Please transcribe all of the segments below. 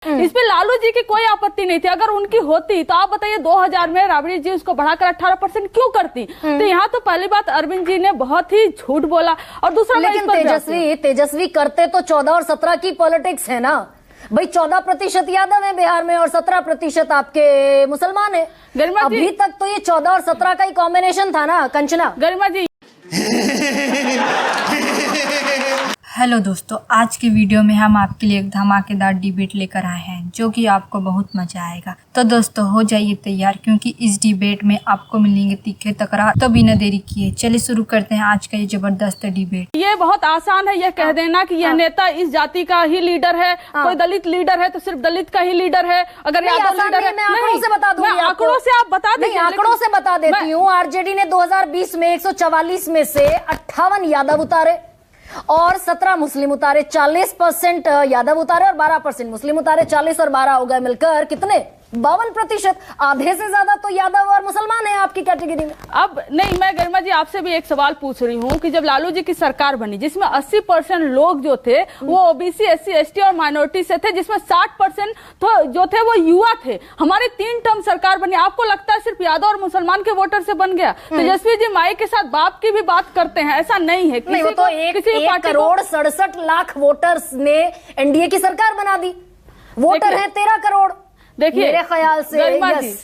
इसमें लालू जी की कोई आपत्ति नहीं थी। अगर उनकी होती तो आप बताइए 2000 में राबड़ी जी उसको बढ़ाकर 18% क्यों करती। तो यहाँ तो पहली बात अरविंद जी ने बहुत ही झूठ बोला। और दूसरा, लेकिन तेजस्वी करते तो 14 और 17 की पॉलिटिक्स है ना भाई। 14% यादव है बिहार में और 17% आपके मुसलमान है। अभी तक तो ये 14 और 17 का ही कॉम्बिनेशन था ना कंचना। गरिमा जी हेलो दोस्तों, आज के वीडियो में हम आपके लिए एक धमाकेदार डिबेट लेकर आए हैं जो कि आपको बहुत मजा आएगा। तो दोस्तों हो जाइए तैयार, क्योंकि इस डिबेट में आपको मिलेंगे तीखे तकरार। तो बिना देरी किए चलिए शुरू करते हैं आज का ये जबरदस्त डिबेट। ये बहुत आसान है यह कह देना कि यह नेता इस जाति का ही लीडर है। कोई दलित लीडर है तो सिर्फ दलित का ही लीडर है। अगर यादव लीडर है, मैं आंकड़ों से बता दूंगी, आंकड़ों से आप बता दीजिए। आंकड़ों से बता देती हूँ। आरजेडी ने 2020 में 144 में से 58 यादव उतारे और 17 मुस्लिम उतारे। 40% यादव उतारे और 12% मुस्लिम उतारे। 40 और 12 हो गए मिलकर कितने? 52%। आधे से ज्यादा तो यादव और मुसलमान है आपकी कैटेगरी में। अब नहीं, मैं गरिमा जी आपसे भी एक सवाल पूछ रही हूँ कि जब लालू जी की सरकार बनी जिसमें 80% लोग जो थे वो ओबीसी, एससी, एसटी और माइनॉरिटी से थे, जिसमें 60% तो जो थे वो युवा थे। हमारी 3 टर्म सरकार बनी, आपको लगता है सिर्फ यादव और मुसलमान के वोटर से बन गया? तेजस्वी जी माई के साथ बाप की भी बात करते हैं, ऐसा नहीं है। नहीं, वो तो 1 करोड़ 67 लाख वोटर्स ने एनडीए की सरकार बना दी। वोटर है 13 करोड़। देखिए मेरे ख्याल से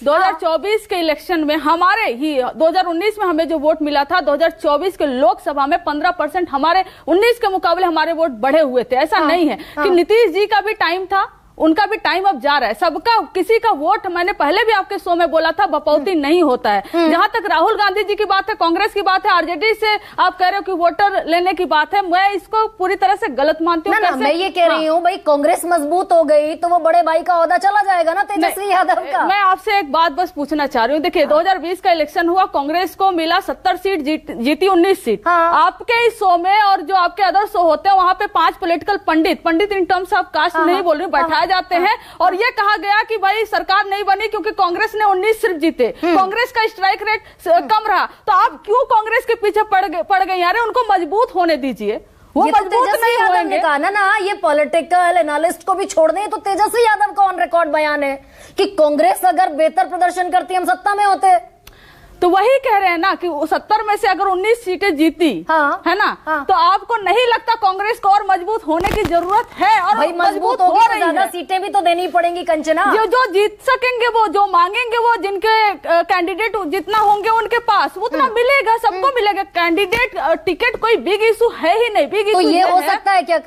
2024 के इलेक्शन में हमारे ही 2019 में हमें जो वोट मिला था, 2024 के लोकसभा में 15% हमारे 19 के मुकाबले हमारे वोट बढ़े हुए थे। ऐसा नहीं है कि नीतीश जी का भी टाइम था, उनका भी टाइम अब जा रहा है। सबका किसी का वोट, मैंने पहले भी आपके शो में बोला था, बपौती नहीं होता है। जहां तक राहुल गांधी जी की बात है, कांग्रेस की बात है, आरजेडी से आप कह रहे हो कि वोटर लेने की बात है, मैं इसको पूरी तरह से गलत मानती हूँ। मैं ये कह रही हूँ भाई, कांग्रेस मजबूत हो गई तो वो बड़े भाई का ओहदा चला जाएगा ना तेजस्वी यादव का। मैं आपसे एक बात बस पूछना चाह रही हूँ। देखिए 2020 का इलेक्शन हुआ, कांग्रेस को मिला 70 सीट, जीती 19 सीट। आपके इस शो में और जो आपके अदर शो होते हैं वहां पे 5 political pundit in terms of caste नहीं बोल रही, बैठाए जाते हैं और ये कहा गया कि भाई सरकार नहीं बनी क्योंकि कांग्रेस ने 19 सीट जीते, कांग्रेस का स्ट्राइक रेट कम रहा। तो आप क्यों कांग्रेस के पीछे पड़ गए? यार उनको मजबूत होने दीजिए, वो मजबूत नहीं होंगे। कहा ना ये पॉलिटिकल एनालिस्ट को भी छोड़ दें तो तेजस्वी यादव का ऑन रिकॉर्ड बयान है कि कांग्रेस अगर बेहतर प्रदर्शन करती हम सत्ता में होते। तो वही कह रहे हैं ना कि 70 में से अगर 19 सीटें जीती है ना, तो आपको नहीं लगता कांग्रेस को और मजबूत होने की जरूरत है? और भाई मजबूत हो रही है, ज्यादा सीटें भी तो देनी पड़ेंगी कंचना। जो जीत सकेंगे वो, जो मांगेंगे वो, जिनके कैंडिडेट जितना होंगे उनके पास उतना मिलेगा, सबको मिलेगा। कैंडिडेट टिकट कोई बिग इशू है ही नहीं। बिग इशू तो ये हो सकता है क्या?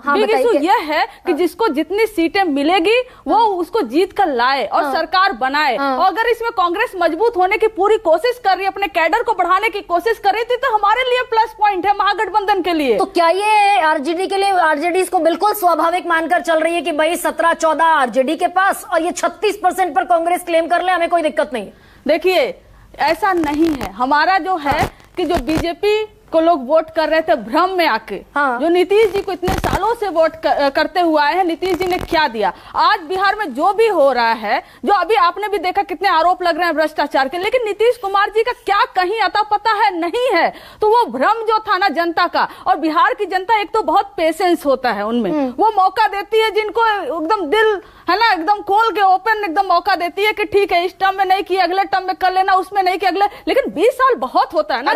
बिग इशू ये है कि जिसको जितनी सीटें मिलेगी वो उसको जीत कर लाए और सरकार बनाए। और अगर इसमें कांग्रेस मजबूत होने की पूरी कोशिश कर रही है, अपने कैडर को बढ़ाने की कोशिश कर रही थी, तो हमारे लिए प्लस पॉइंट है महागठबंधन के लिए। तो क्या ये आरजेडी के लिए, आरजेडी इसको बिल्कुल स्वाभाविक मानकर चल रही है कि भाई 17-14 आरजेडी के पास और ये 36% पर कांग्रेस क्लेम कर ले, हमें कोई दिक्कत नहीं? देखिए ऐसा नहीं है। हमारा जो है कि जो बीजेपी को लोग वोट कर रहे थे भ्रम में आके, जो नीतीश जी को इतने सालों से वोट करते हुए आए हैं, नीतीश जी ने क्या दिया? आज बिहार में जो भी हो रहा है, जो अभी आपने भी देखा कितने आरोप लग रहे हैं भ्रष्टाचार के, लेकिन नीतीश कुमार जी का क्या कहीं अता पता है? नहीं है। तो वो भ्रम जो था ना जनता का, और बिहार की जनता एक तो बहुत पेशेंस होता है उनमें, वो मौका देती है जिनको एकदम दिल है ना, एकदम खोल के ओपन एकदम मौका देती है कि ठीक है इस टर्म में नहीं किया, अगले टर्म में कर लेना, उसमें नहीं किया अगले। लेकिन 20 साल बहुत होता है ना।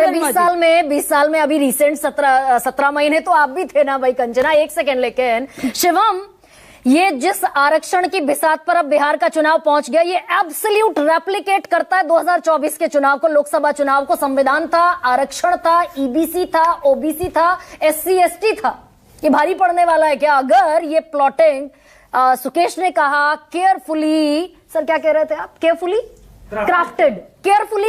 20 साल में अभी रिसेंट 17 महीने तो आप भी थे ना भाई कंचना, एक सेकेंड। लेकिन शिवम, ये जिस आरक्षण की बिसात पर अब बिहार का चुनाव पहुंच गया, ये एब्सोल्यूट रेप्लिकेट करता है 2024 के चुनाव को, लोकसभा चुनाव को। संविधान था, आरक्षण था, ईबीसी था, ओबीसी था, एससी एसटी था। ये भारी पड़ने वाला है क्या अगर ये प्लॉटिंग सुकेश ने कहा केयरफुली, सर क्या कह रहे थे आप? केयरफुली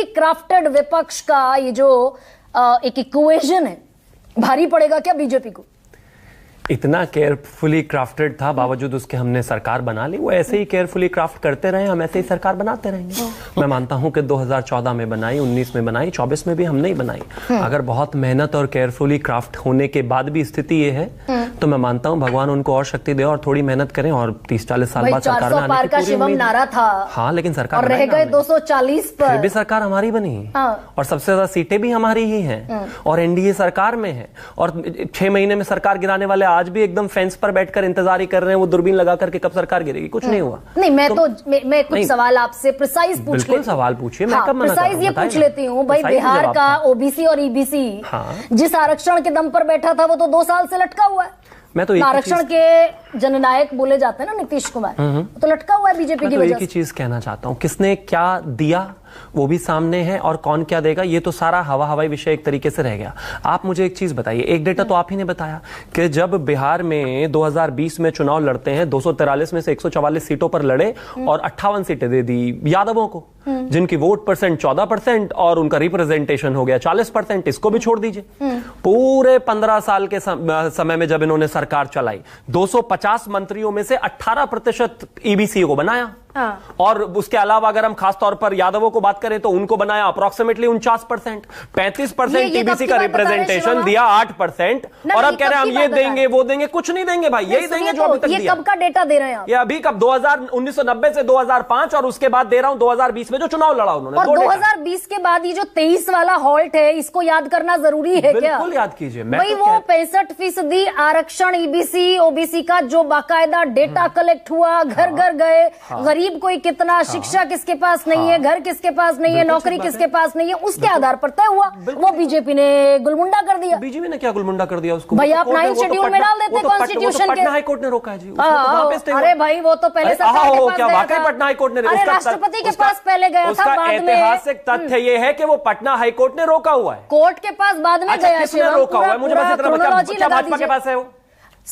क्राफ्टेड विपक्ष का ये जो एक इक्वेशन है, भारी पड़ेगा क्या बीजेपी को? इतना केयरफुली क्राफ्टेड था, बावजूद उसके हमने सरकार बना ली। वो ऐसे ही केयरफुली क्राफ्ट करते रहे, हम ऐसे ही सरकार बनाते रहेंगे। मैं मानता हूं कि 2014 में बनाई, 19 में बनाई, 24 में भी हम नहीं बनाई। अगर बहुत मेहनत और केयरफुली क्राफ्ट होने के बाद भी स्थिति ये है तो मैं मानता हूँ भगवान उनको और शक्ति दे और थोड़ी मेहनत करें और 30-40 साल बाद सरकार में आने की पूरी शिवम नारा था। हाँ, लेकिन सरकार और रह गए 240 पर, फिर भी सरकार हमारी बनी। और सबसे ज्यादा सीटें भी हमारी ही हैं और एनडीए सरकार में है और 6 महीने में सरकार गिराने वाले आज भी एकदम फेंस पर बैठकर इंतजार ही कर रहे हैं वो दूरबीन लगा करके कब सरकार गिरेगी। कुछ नहीं हुआ। नहीं, मैं कुछ सवाल आपसे प्रिसाइज पूछ लेती हूँ। सवाल पूछिए, मैं कब मना कर रहा हूं, प्रिसाइज ये पूछ लेती हूँ भाई, बिहार का ओबीसी और ईबीसी जिस आरक्षण के दम पर बैठा था वो तो 2 साल से लटका हुआ है। मैं तो आरक्षण के जननायक बोले जाते हैं ना नीतीश कुमार, तो लटका हुआ है बीजेपी की वजह से। एक ही चीज कहना चाहता हूँ, किसने क्या दिया वो भी सामने है और कौन क्या देगा ये तो सारा हवाई विषय एक तरीके से रह गया। आप मुझे एक चीज बताइए, एक डेटा तो आप ही ने बताया कि जब बिहार में 2020 में चुनाव लड़ते हैं 243 में से 144 सीटों पर लड़े और 58 सीटें दे दी यादवों को, जिनकी वोट परसेंट 14% और उनका रिप्रेजेंटेशन हो गया 40%। इसको भी छोड़ दीजिए। पूरे 15 साल के समय में जब इन्होंने सरकार चलाई 250 मंत्रियों में से 18% ईबीसी को बनाया। और उसके अलावा अगर हम खास तौर पर यादवों को बात करें तो उनको बनाया अप्रोक्सीमेटली 49%। 35% टीबीसी का रिप्रेजेंटेशन दिया 8%। और अब कह रहे हैं हम ये देंगे वो देंगे, कुछ नहीं देंगे भाई, यही देंगे जो अभी तक दिया। ये कब का डेटा दे रहे हैं आप? ये अभी कब 1990 से 2005 और उसके बाद दे रहा हूं 2020 में जो चुनाव लड़ा उन्होंने। और 2020 के बाद ये जो 23 वाला हॉल्ट है इसको याद करना जरूरी है क्या? बिल्कुल याद कीजिए। भाई वो 65% आरक्षण ईबीसी ओबीसी का जो बाकायदा डेटा कलेक्ट हुआ, घर घर गए, गरीब कोई कितना, शिक्षा किसके पास नहीं है, घर किसके पास नहीं है, नौकरी किसके पास नहीं है, उसके आधार पर तय हुआ। वो बीजेपी ने गुलमुंडा कर दिया। बीजेपी ने क्या गुलमुंडा कर दिया उसको? भाई आप 9 शेड्यूल में डाल देते कॉन्स्टिट्यूशन के। पटना हाईकोर्ट ने रोका है जी। अरे भाई वो तो पहले सरकार के पास गया था। पटना हाईकोर्ट ने, अरे राष्ट्रपति के पास पहले गया था, बाद में। ऐतिहासिक तथ्य ये है कि वो पटना हाईकोर्ट ने रोका हुआ है। कोर्ट के पास बाद में गया। किसने रोका हुआ है मुझे बस इतना बताइए, क्या भाजपा के पास है वो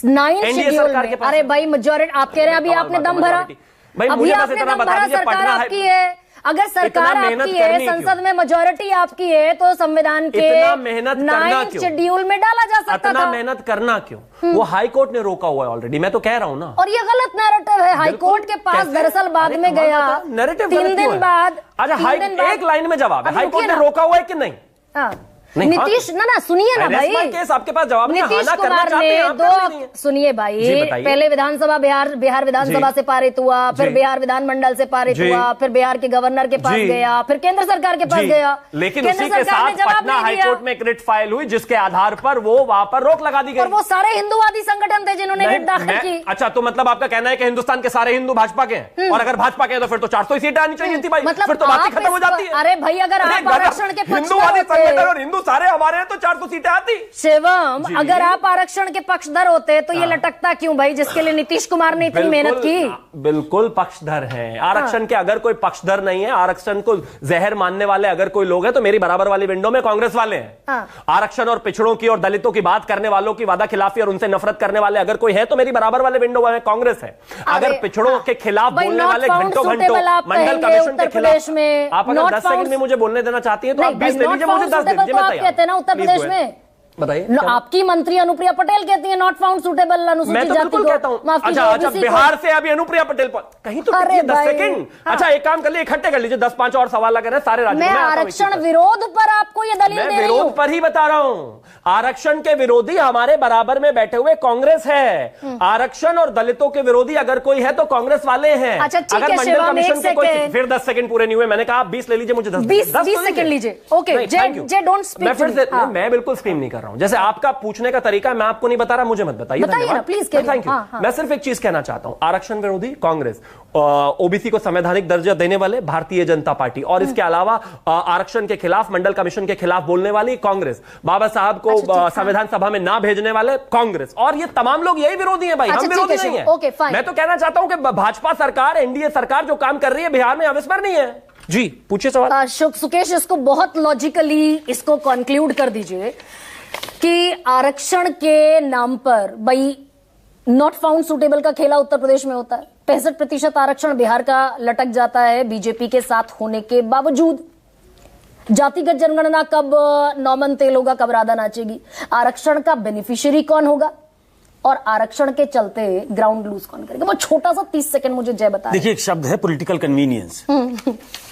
9 शेड्यूल में? अरे भाई मेजॉरिटी आप कह रहे हैं, अभी आपने दम भरा, अभी आपने दम भरा, सरकार आपकी है। अगर सरकार आपकी है, संसद में मेजॉरिटी आपकी है, तो संविधान के 9 शेड्यूल में डाला जा सकता था। इतना मेहनत करना क्यों? वो हाई कोर्ट ने रोका हुआ है ऑलरेडी, मैं तो कह रहा हूं ना। और ये गलत नैरेटिव है। हाई कोर्ट के पास दरअसल बाद में गया, 3 दिन बाद। अच्छा, एक लाइन में जवाब है, हाई कोर्ट ने रोका हुआ है कि नहीं? नीतीश ना सुनिए ना भाई, केस आपके पास जवाब नहीं। नीतीश कुमार ने सुनिए भाई, पहले विधानसभा बिहार विधानसभा से पारित हुआ, फिर बिहार विधानमंडल से पारित हुआ, फिर बिहार के गवर्नर के पास गया, फिर केंद्र सरकार के पास गया। लेकिन उसी के साथ पटना हाईकोर्ट में एक रिट फाइल हुई जिसके आधार पर वो वहां पर रोक लगा दी गई। और वो सारे हिंदुवादी संगठन थे जिन्होंने रिट दाखिल की। अच्छा, तो मतलब आपका कहना है कि हिंदुस्तान के सारे हिंदू भाजपा के हैं, और अगर भाजपा के हैं तो फिर तो 400 सीटें आनी चाहिए थी भाई, फिर तो बात खत्म हो जाती है। अरे भाई अगर आप आरक्षण के हिंदुवादी संगठन और हिंदू सारे हमारे हैं तो 400 सीटें आती। शिवम, अगर आप आरक्षण के पक्षधर होते तो ये लटकता क्यों भाई, जिसके लिए नीतीश कुमार ने इतनी मेहनत की? बिल्कुल पक्षधर है आरक्षण के। अगर कोई पक्षधर नहीं है, आरक्षण को जहर मानने वाले अगर कोई लोग हैं तो मेरी बराबर वाली विंडो में कांग्रेस वाले हैं। आरक्षण और पिछड़ों की और दलितों की बात करने वालों की वादा खिलाफी और उनसे नफरत करने वाले अगर कोई है तो मेरी बराबर वाले विंडो में कांग्रेस है। अगर पिछड़ों के खिलाफ बोलने वाले घंटों मंडल कमीशन के खिलाफ आप अगर 10 सेकंड में मुझे बोलने देना चाहती है तो आप 20 ले लीजिए, मुझे 10 दे दीजिए। कहते हैं ना उत्तर प्रदेश में, बताइए। आपकी मंत्री अनुप्रिया पटेल कहती है नॉट फाउंड सुटेबल अनुसूचित जाति को। कहता हूं। अच्छा, बिहार से अभी अनुप्रिया पटेल कहीं तो 10 सेकंड। अच्छा, एक काम कर लीजिए, इकट्ठे कर लीजिए 10-5 और सवाल अगर है सारे राज्यों में। मैं आरक्षण विरोध पर आपको ये दलील दे रही हूं। विरोध पर ही बता रहा हूं। आरक्षण के विरोधी हमारे बराबर में बैठे हुए कांग्रेस है। आरक्षण और दलितों के विरोधी अगर कोई है तो कांग्रेस वाले हैं। अच्छा, ठीक अगर है, मंडल कमीशन के कोई, फिर 10 सेकंड पूरे नहीं हुए, मैंने कहा 20 ले लीजिए, मुझे 10 सेकंड लीजिए। Okay, J don't speak. मैं फिर से मैं बिल्कुल स्क्रीन नहीं कर रहा हूं। जैसे आपका पूछने का तरीका मैं आपको नहीं बता रहा, मुझे मत बताइए। ना प्लीज। Thank you. मैं सिर्फ एक चीज कहना चाहता हूं, आरक्षण विरोधी कांग्रेस, ओबीसी को संवैधानिक दर्जा देने वाले भारतीय जनता पार्टी, और इसके अलावा आरक्षण के खिलाफ, मंडल कमीशन के खिलाफ बोलने वाली कांग्रेस, बाबा साहब को संविधान सभा में ना भेजने वाले कांग्रेस, और ये तमाम लोग यही विरोधी हैं भाई। हम विरोधी नहीं है। मैं तो कहना चाहता हूं कि भाजपा सरकार, एनडीए सरकार जो काम कर रही है बिहार में अविस्मरणीय नहीं है। जी पूछिए सवाल। सुकेश, इसको बहुत लॉजिकली इसको कंक्लूड कर दीजिए कि आरक्षण के नाम पर भाई नॉट फाउंड सुटेबल का खेला उत्तर प्रदेश में होता है। 65% आरक्षण बिहार का लटक जाता है बीजेपी के साथ होने के बावजूद। जातिगत जनगणना कब नौमन तेल होगा, कब राधा नाचेगी? आरक्षण का बेनिफिशियरी कौन होगा? और आरक्षण के चलते ग्राउंड लूज कौन करेगा? वो छोटा सा 30 सेकंड मुझे जय बता। देखिए, एक शब्द है पॉलिटिकल कन्वीनियंस।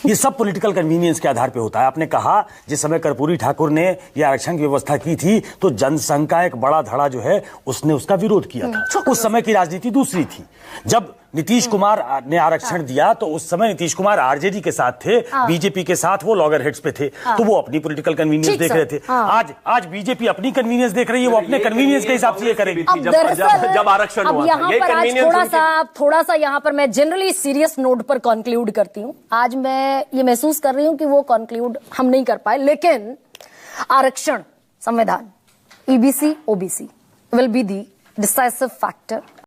ये सब पॉलिटिकल कन्वीनियंस के आधार पे होता है। आपने कहा जिस समय कर्पूरी ठाकुर ने ये आरक्षण की व्यवस्था की थी तो जनसंघ का एक बड़ा धड़ा जो है उसने उसका विरोध किया था। उस समय की राजनीति दूसरी थी। जब नीतीश कुमार ने आरक्षण दिया तो उस समय नीतीश कुमार आरजेडी के साथ थे, बीजेपी के साथ वो लॉगर हेड्स पे थे, तो वो अपनी पॉलिटिकल कन्वीनियंस देख रहे थे। आज बीजेपी अपनी कन्वीनियंस देख रही है, वो अपने कन्वीनियंस के हिसाब से ये करेगी। जब आरक्षण हुआ यहाँ पर आज थोड़ा सा यहाँ पर मैं जनरली सीरियस नोट पर कंक्लूड करती हूँ। आज मैं ये महसूस कर रही हूँ कि वो कंक्लूड हम नहीं कर पाए, लेकिन आरक्षण, संविधान, EBC, OBC will be the decisive factor